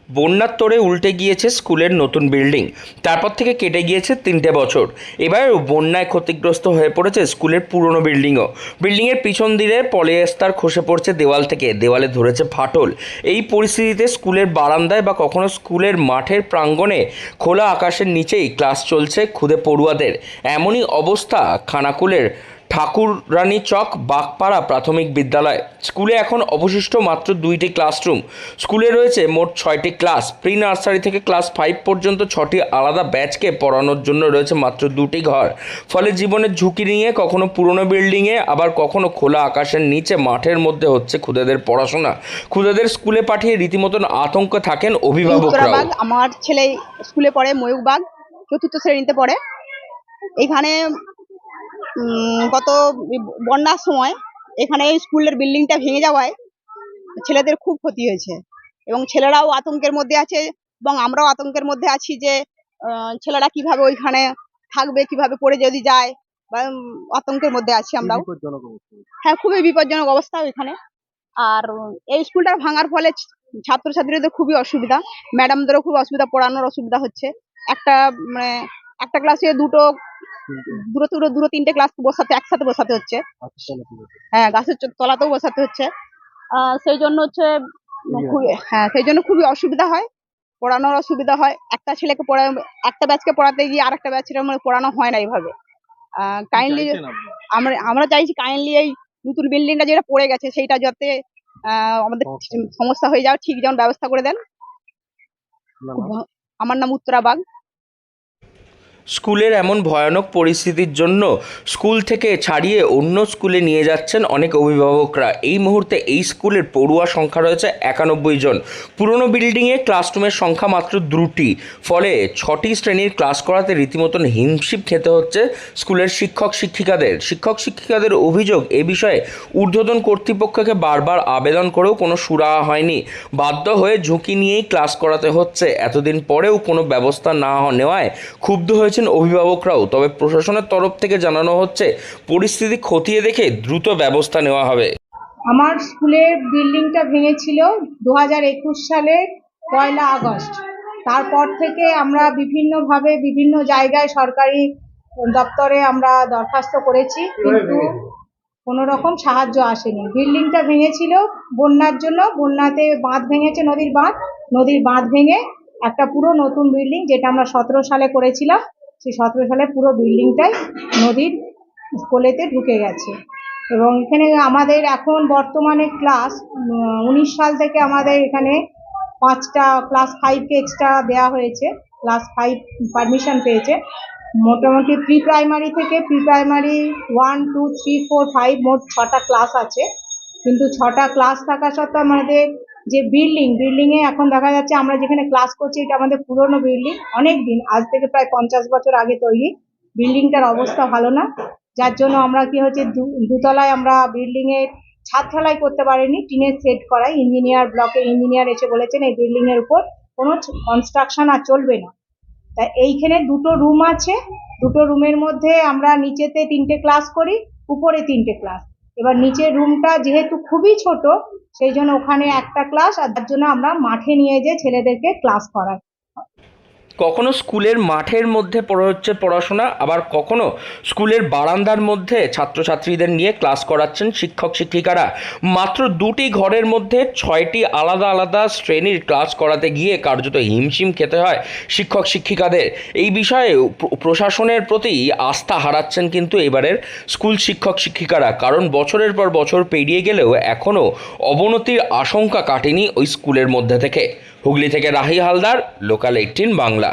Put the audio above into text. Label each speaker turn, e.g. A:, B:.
A: বন্যার তোড়ে উল্টে গিয়েছে স্কুলের নতুন বিল্ডিং। তারপর থেকে কেটে গিয়েছে ৩টে বছর। এবার বন্যায় ক্ষতিগ্রস্ত হয়ে পড়েছে স্কুলের পুরনো বিল্ডিংও। বিল্ডিংয়ের পিছন দিকে পলিয়েস্টার খসে পড়ছে দেওয়াল থেকে, দেওয়ালে ধরেছে ফাটল। এই পরিস্থিতিতে স্কুলের বারান্দায় বা কখনো স্কুলের মাঠের প্রাঙ্গণে খোলা আকাশের নিচেই ক্লাস চলছে খুদে পড়ুয়াদের। এমনই অবস্থা খানাকুলের ঠাকুরানী চক বাগপাড়া প্রাথমিক বিদ্যালয়। স্কুলে এখন অবশিষ্ট মাত্র 2টি ক্লাসরুম। স্কুলে রয়েছে মোট 6টি ক্লাস। প্রি নার্সারি থেকে ক্লাস 5 পর্যন্ত 6টি আলাদা ব্যাচকে পড়ানোর জন্য রয়েছে মাত্র 2টি ঘর। ফলে জীবনের ঝুঁকি নিয়ে কখনো পুরনো বিল্ডিংয়ে, আবার কখনো খোলা আকাশের নিচে মাঠের মধ্যে হচ্ছে খুদেদের পড়াশোনা। খুদেদের স্কুলে পাঠিয়ে রীতিমতন আতঙ্কে থাকেন অভিভাবকরা।
B: আমার ছেলে স্কুলে পড়ে, ময়ূরবাগ 4র্থ শ্রেণীতে পড়ে। এখানে গত বন্যার সময় এখানে স্কুলের বিল্ডিংটা ভেঙে যাওয়ায় ছেলেদের খুব ক্ষতি হয়েছে এবং ছেলেরাও আতঙ্কের মধ্যে আছে এবং আমরাও আতঙ্কের মধ্যে আছি যে ছেলেরা কিভাবে ওইখানে থাকবে, কিভাবে পড়ে যদি যায়, বা আতঙ্কের মধ্যে আছি আমরাও। হ্যাঁ, খুবই বিপজ্জনক অবস্থা ওইখানে। আর এই স্কুলটা ভাঙার ফলে ছাত্রছাত্রীদের খুবই অসুবিধা, ম্যাডামদেরও খুব অসুবিধা, পড়ানোর অসুবিধা হচ্ছে। একটা ক্লাসে দুটো 3টে ক্লাস একসাথে বসাতে হচ্ছে। হ্যাঁ, গাছের তলাতেও বসাতে হচ্ছে। সেই জন্য হচ্ছে সেই জন্য খুবই অসুবিধা হয়, পড়ানোর অসুবিধা হয়। একটা ছেলেকে একটা ব্যাচকে পড়াতে গিয়ে আরেকটা ব্যাচের পড়ানো হয় না এইভাবে। কাইন্ডলি আমরা চাইছি কাইন্ডলি এই নতুন বিল্ডিংটা যেটা পড়ে গেছে সেইটা যাতে আমাদের সমস্যা হয়ে যাওয়া ঠিক যেমন ব্যবস্থা করে দেন। আমার নাম উত্তরা বাগ।
A: স্কুলের এমন ভয়ানক পরিস্থিতির জন্য স্কুল থেকে ছাড়িয়ে অন্য স্কুলে নিয়ে যাচ্ছেন অনেক অভিভাবকরা। এই মুহূর্তে এই স্কুলের পড়ুয়া সংখ্যা রয়েছে 91 জন। পুরনো বিল্ডিংয়ে ক্লাসরুমের সংখ্যা মাত্র 2টি। ফলে 6টি শ্রেণীর ক্লাস করাতে রীতিমতন হিমশিম খেতে হচ্ছে স্কুলের শিক্ষক শিক্ষিকাদের অভিযোগ, এ বিষয়ে ঊর্ধ্বতন কর্তৃপক্ষকে বারবার আবেদন করেও কোনো সুরাহা হয়নি। বাধ্য হয়ে ঝুঁকি নিয়েই ক্লাস করাতে হচ্ছে। এতদিন পরেও কোনো ব্যবস্থা না নেওয়ায় ক্ষুব্ধ হয়েছে অভিভাবকরাও। তবে প্রশাসনের তরফ থেকে জানানো হচ্ছে পরিস্থিতি খতিয়ে দেখে দ্রুত ব্যবস্থা নেওয়া হবে।
C: আমার স্কুলের বিল্ডিংটা ভেঙেছিল 2021 সালে 1 আগস্ট। তারপর থেকে আমরা বিভিন্নভাবে বিভিন্ন জায়গায় সরকারি দপ্তরে আমরা দরখাস্ত করেছি, কিন্তু কোনো রকম সাহায্য আসেনি। বিল্ডিংটা ভেঙেছিল বন্যার জন্য, বন্যাতে বাঁধ ভেঙেছে, নদীর বাঁধ ভেঙে একটা পুরো নতুন বিল্ডিং, যেটা আমরা 17 সালে করেছিলাম, সেই 17 সালে পুরো বিল্ডিংটাই নদীর কোলেতে ঢুকে গেছে। এবং এখানে আমাদের এখন বর্তমানে ক্লাস 19 সাল থেকে আমাদের এখানে 5টা ক্লাস 5কে এক্সট্রা দেওয়া হয়েছে। ক্লাস 5 পারমিশন পেয়েছে। মোটামুটি প্রি প্রাইমারি থেকে প্রি প্রাইমারি 1, 2, 3, 4, 5 মোট 6টা ক্লাস আছে। কিন্তু 6টা ক্লাস থাকা সত্ত্বেও আমাদের যে বিল্ডিংয়ে এখন দেখা যাচ্ছে আমরা যেখানে ক্লাস করছি এটা আমাদের পুরনো বিল্ডিং, অনেক দিন, আজ থেকে প্রায় 50 বছর আগে তৈরি। বিল্ডিংটার অবস্থা ভালো না, যার জন্য আমরা কি হচ্ছে দুতলায় আমরা বিল্ডিংয়ের ছাদ ঢালাই করতে পারিনি, টিনের সেট করাই। ব্লকে ইঞ্জিনিয়ার এসে বলেছেন এই বিল্ডিং এর উপর কোনো কনস্ট্রাকশন আর চলবে না। তাই এইখানে 2টো রুম আছে, 2টো রুমের মধ্যে আমরা নিচেতে 3টে ক্লাস করি, উপরে 3টে ক্লাস। এবার নিচের রুমটা যেহেতু খুবই ছোট, সেই জন্য ওখানে একটা ক্লাস, আর তার জন্য আমরা মাঠে নিয়ে যেয়ে ছেলেদেরকে ক্লাস করাই।
A: কখনো স্কুলের মাঠের মধ্যে হচ্ছে পড়াশোনা, আবার কখনো স্কুলের বারান্দার মধ্যে ছাত্রছাত্রীদের নিয়ে ক্লাস করাচ্ছেন শিক্ষিকারা। মাত্র 2টি ঘরের মধ্যে 6টি আলাদা শ্রেণীর ক্লাস করাতে গিয়ে কার্যত হিমশিম খেতে হয় শিক্ষিকাদের। এই বিষয়ে প্রশাসনের প্রতি আস্থা হারাচ্ছেন কিন্তু এবারের স্কুল শিক্ষিকারা, কারণ বছরের পর বছর পেরিয়ে গেলেও এখনও অবনতির আশঙ্কা কাটেনি ওই স্কুলের মধ্যে থেকে। হুগলি থেকে রাহি হালদার, লোকাল 18 বাংলা।